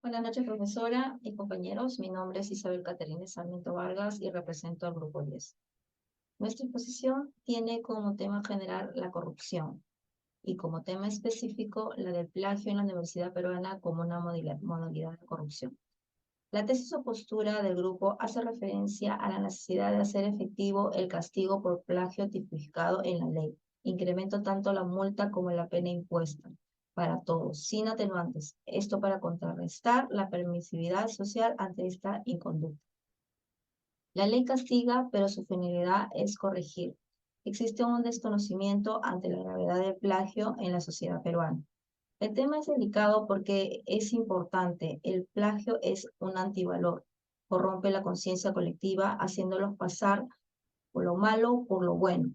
Buenas noches, profesora y compañeros. Mi nombre es Isabel Caterina Sarmiento Vargas y represento al Grupo 10. Nuestra exposición tiene como tema general la corrupción y como tema específico la del plagio en la Universidad Peruana como una modalidad de corrupción. La tesis o postura del grupo hace referencia a la necesidad de hacer efectivo el castigo por plagio tipificado en la ley. Incremento tanto la multa como la pena impuesta para todos, sin atenuantes. Esto para contrarrestar la permisividad social ante esta inconducta. La ley castiga, pero su finalidad es corregir. Existe un desconocimiento ante la gravedad del plagio en la sociedad peruana. El tema es delicado porque es importante. El plagio es un antivalor. Corrompe la conciencia colectiva, haciéndolos pasar por lo malo por lo bueno.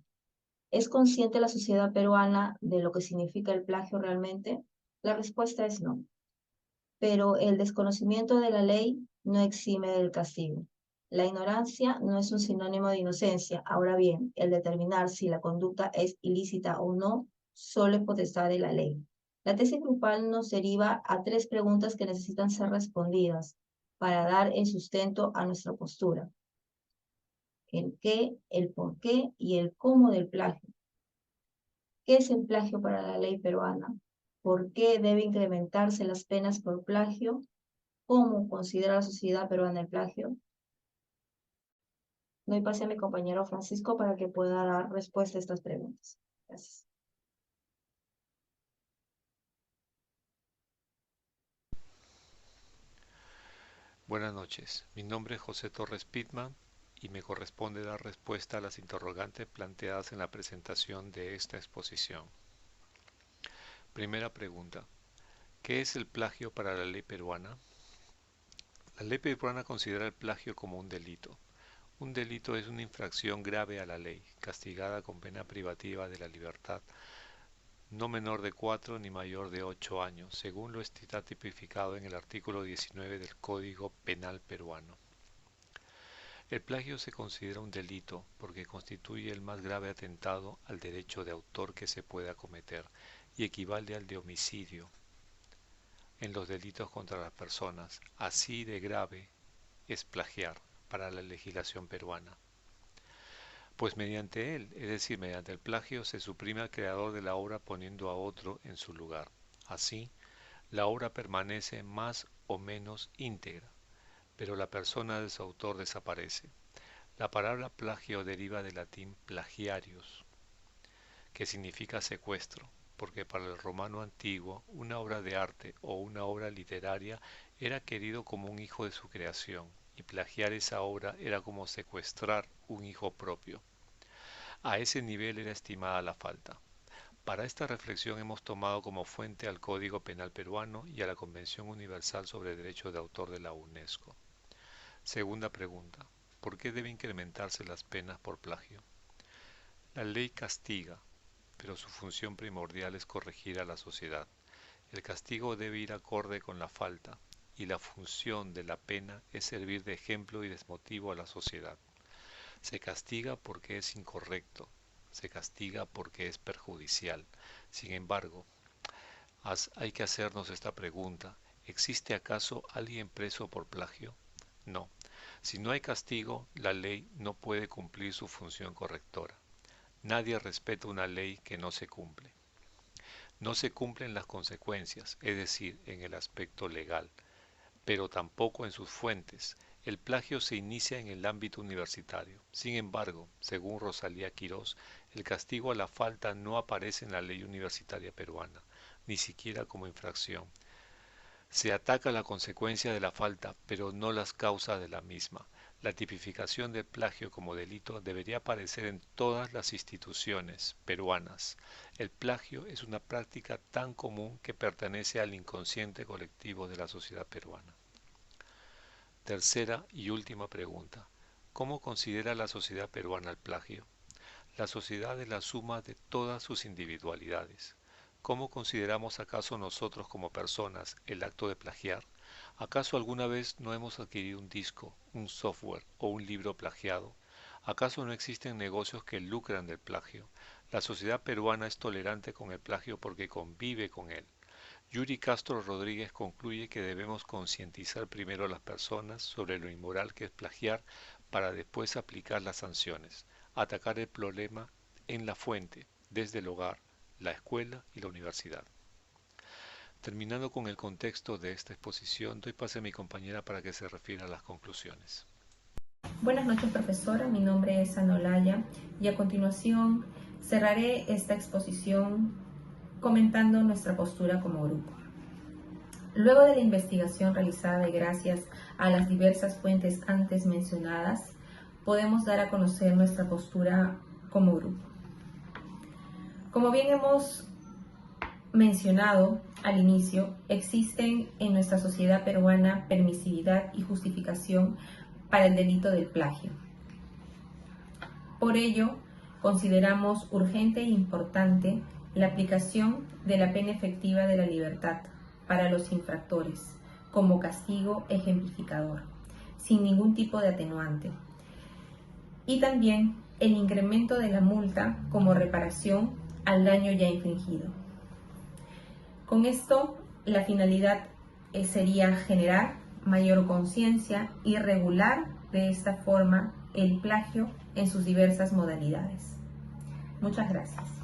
¿Es consciente la sociedad peruana de lo que significa el plagio realmente? La respuesta es no. Pero el desconocimiento de la ley no exime del castigo. La ignorancia no es un sinónimo de inocencia. Ahora bien, el determinar si la conducta es ilícita o no solo es potestad de la ley. La tesis grupal nos deriva a tres preguntas que necesitan ser respondidas para dar el sustento a nuestra postura: el qué, el por qué y el cómo del plagio. ¿Qué es el plagio para la ley peruana? ¿Por qué debe incrementarse las penas por plagio? ¿Cómo considera la sociedad peruana el plagio? Doy pase a mi compañero Francisco para que pueda dar respuesta a estas preguntas. Gracias. Buenas noches, mi nombre es José Torres Pitman y me corresponde dar respuesta a las interrogantes planteadas en la presentación de esta exposición. Primera pregunta: ¿qué es el plagio para la ley peruana? La ley peruana considera el plagio como un delito. Un delito es una infracción grave a la ley, castigada con pena privativa de la libertad, no menor de 4 ni mayor de 8 años, según lo está tipificado en el artículo 19 del Código Penal peruano. El plagio se considera un delito porque constituye el más grave atentado al derecho de autor que se pueda cometer y equivale al de homicidio en los delitos contra las personas. Así de grave es plagiar para la legislación peruana. Pues mediante él, es decir, mediante el plagio, se suprime al creador de la obra poniendo a otro en su lugar. Así, la obra permanece más o menos íntegra, pero la persona de su autor desaparece. La palabra plagio deriva del latín plagiarius, que significa secuestro, porque para el romano antiguo una obra de arte o una obra literaria era querido como un hijo de su creación, y plagiar esa obra era como secuestrar un hijo propio. A ese nivel era estimada la falta. Para esta reflexión hemos tomado como fuente al Código Penal peruano y a la Convención Universal sobre Derechos de Autor de la UNESCO. Segunda pregunta: ¿por qué deben incrementarse las penas por plagio? La ley castiga, pero su función primordial es corregir a la sociedad. El castigo debe ir acorde con la falta, y la función de la pena es servir de ejemplo y desmotivo a la sociedad. Se castiga porque es incorrecto, se castiga porque es perjudicial. Sin embargo, hay que hacernos esta pregunta: ¿existe acaso alguien preso por plagio? No. Si no hay castigo, la ley no puede cumplir su función correctora. Nadie respeta una ley que no se cumple. No se cumplen las consecuencias, es decir, en el aspecto legal, pero tampoco en sus fuentes. El plagio se inicia en el ámbito universitario. Sin embargo, según Rosalía Quirós, el castigo a la falta no aparece en la ley universitaria peruana, ni siquiera como infracción. Se ataca la consecuencia de la falta, pero no las causas de la misma. La tipificación del plagio como delito debería aparecer en todas las instituciones peruanas. El plagio es una práctica tan común que pertenece al inconsciente colectivo de la sociedad peruana. Tercera y última pregunta: ¿cómo considera la sociedad peruana el plagio? La sociedad es la suma de todas sus individualidades. ¿Cómo consideramos acaso nosotros como personas el acto de plagiar? ¿Acaso alguna vez no hemos adquirido un disco, un software o un libro plagiado? ¿Acaso no existen negocios que lucran del plagio? La sociedad peruana es tolerante con el plagio porque convive con él. Yuri Castro Rodríguez concluye que debemos concientizar primero a las personas sobre lo inmoral que es plagiar para después aplicar las sanciones, atacar el problema en la fuente, desde el hogar, la escuela y la universidad. Terminando con el contexto de esta exposición, doy pase a mi compañera para que se refiera a las conclusiones. Buenas noches, profesora. Mi nombre es Ana Olaya y a continuación cerraré esta exposición comentando nuestra postura como grupo. Luego de la investigación realizada y gracias a las diversas fuentes antes mencionadas, podemos dar a conocer nuestra postura como grupo. Como bien hemos mencionado al inicio, existen en nuestra sociedad peruana permisividad y justificación para el delito del plagio. Por ello, consideramos urgente e importante la aplicación de la pena efectiva de la libertad para los infractores como castigo ejemplificador, sin ningún tipo de atenuante. Y también el incremento de la multa como reparación al daño ya infligido. Con esto, la finalidad sería generar mayor conciencia y regular de esta forma el plagio en sus diversas modalidades. Muchas gracias.